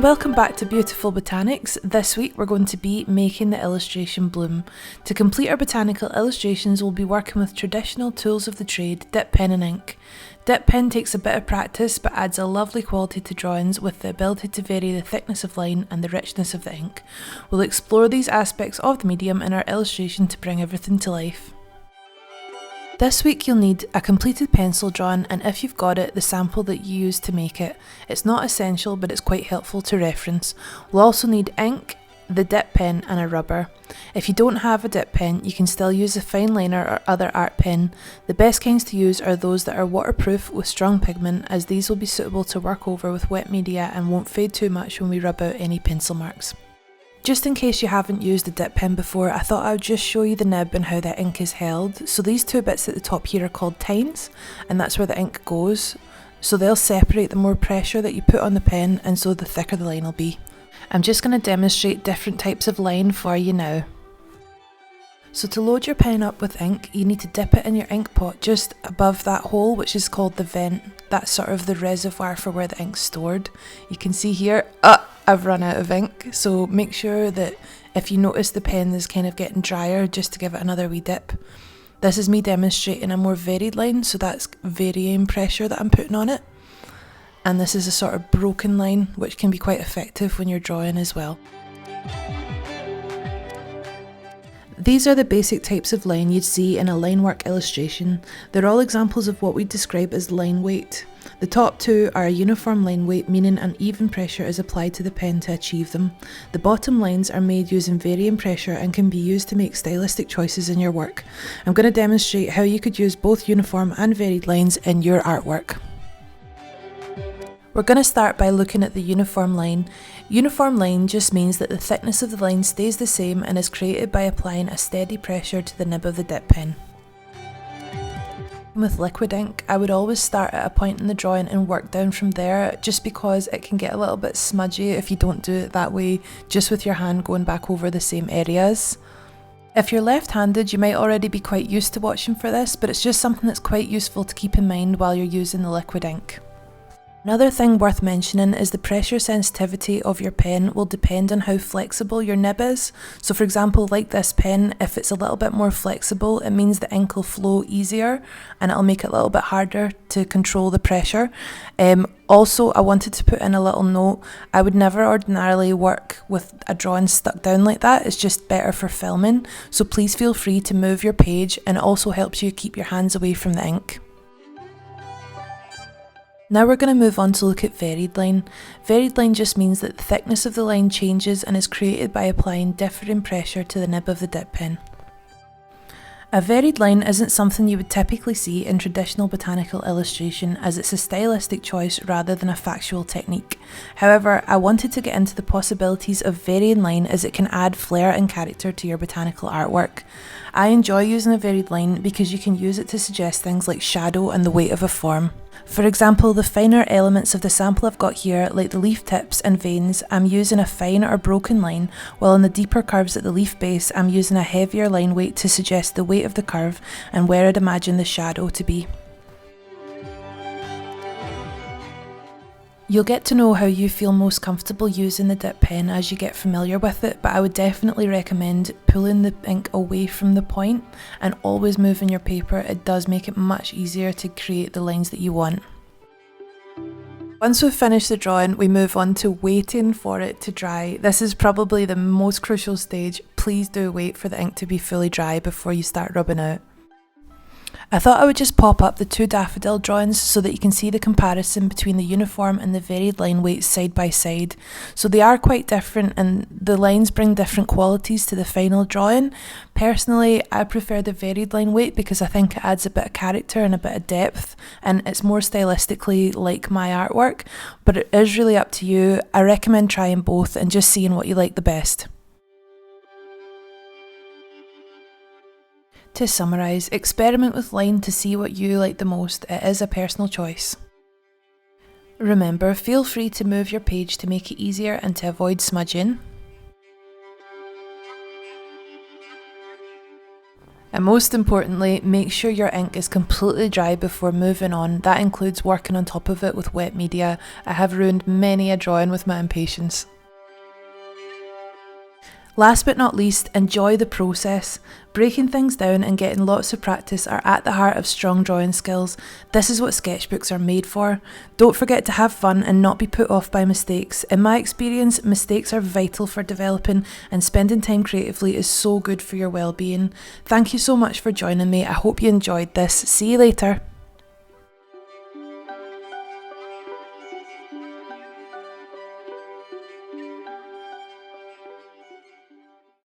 and welcome back to Beautiful Botanics. This week we're going to be making the illustration bloom. To complete our botanical illustrations, we'll be working with traditional tools of the trade, dip pen and ink. Dip pen takes a bit of practice but adds a lovely quality to drawings with the ability to vary the thickness of line and the richness of the ink. We'll explore these aspects of the medium in our illustration to bring everything to life. This week you'll need a completed pencil drawing, and if you've got it, the sample that you used to make it. It's not essential, but it's quite helpful to reference. We'll also need ink, the dip pen and a rubber. If you don't have a dip pen, you can still use a fine liner or other art pen. The best kinds to use are those that are waterproof with strong pigment, as these will be suitable to work over with wet media and won't fade too much when we rub out any pencil marks. Just in case you haven't used a dip pen before, I thought I would just show you the nib and how the ink is held. So these two bits at the top here are called tines, and that's where the ink goes. So they'll separate the more pressure that you put on the pen, and so the thicker the line will be. I'm just going to demonstrate different types of line for you now. So to load your pen up with ink, you need to dip it in your ink pot just above that hole, which is called the vent. That's sort of the reservoir for where the ink's stored. You can see here, I've run out of ink, so make sure that if you notice the pen is kind of getting drier, just to give it another wee dip. This is me demonstrating a more varied line, so that's varying pressure that I'm putting on it. And this is a sort of broken line, which can be quite effective when you're drawing as well. These are the basic types of line you'd see in a line work illustration. They're all examples of what we describe as line weight. The top two are a uniform line weight, meaning an even pressure is applied to the pen to achieve them. The bottom lines are made using varying pressure and can be used to make stylistic choices in your work. I'm going to demonstrate how you could use both uniform and varied lines in your artwork. We're going to start by looking at the uniform line. Uniform line just means that the thickness of the line stays the same and is created by applying a steady pressure to the nib of the dip pen. With liquid ink, I would always start at a point in the drawing and work down from there, just because it can get a little bit smudgy if you don't do it that way, just with your hand going back over the same areas. If you're left-handed, you might already be quite used to watching for this, but it's just something that's quite useful to keep in mind while you're using the liquid ink. Another thing worth mentioning is the pressure sensitivity of your pen will depend on how flexible your nib is. So for example, like this pen, if it's a little bit more flexible, it means the ink will flow easier and it'll make it a little bit harder to control the pressure. Also, I wanted to put in a little note. I would never ordinarily work with a drawing stuck down like that. It's just better for filming. So please feel free to move your page, and it also helps you keep your hands away from the ink. Now we're going to move on to look at varied line. Varied line just means that the thickness of the line changes and is created by applying differing pressure to the nib of the dip pen. A varied line isn't something you would typically see in traditional botanical illustration, as it's a stylistic choice rather than a factual technique. However, I wanted to get into the possibilities of varying line, as it can add flair and character to your botanical artwork. I enjoy using a varied line because you can use it to suggest things like shadow and the weight of a form. For example, the finer elements of the sample I've got here, like the leaf tips and veins, I'm using a fine or broken line, while on the deeper curves at the leaf base, I'm using a heavier line weight to suggest the weight of the curve and where I'd imagine the shadow to be. You'll get to know how you feel most comfortable using the dip pen as you get familiar with it, but I would definitely recommend pulling the ink away from the point and always moving your paper. It does make it much easier to create the lines that you want. Once we've finished the drawing, we move on to waiting for it to dry. This is probably the most crucial stage. Please do wait for the ink to be fully dry before you start rubbing out. I thought I would just pop up the two daffodil drawings so that you can see the comparison between the uniform and the varied line weights side by side. So they are quite different, and the lines bring different qualities to the final drawing. Personally, I prefer the varied line weight because I think it adds a bit of character and a bit of depth, and it's more stylistically like my artwork, but it is really up to you. I recommend trying both and just seeing what you like the best. To summarise, experiment with line to see what you like the most. It is a personal choice. Remember, feel free to move your page to make it easier and to avoid smudging. And most importantly, make sure your ink is completely dry before moving on. That includes working on top of it with wet media. I have ruined many a drawing with my impatience. Last but not least, enjoy the process. Breaking things down and getting lots of practice are at the heart of strong drawing skills. This is what sketchbooks are made for. Don't forget to have fun and not be put off by mistakes. In my experience, mistakes are vital for developing, and spending time creatively is so good for your well-being. Thank you so much for joining me. I hope you enjoyed this. See you later.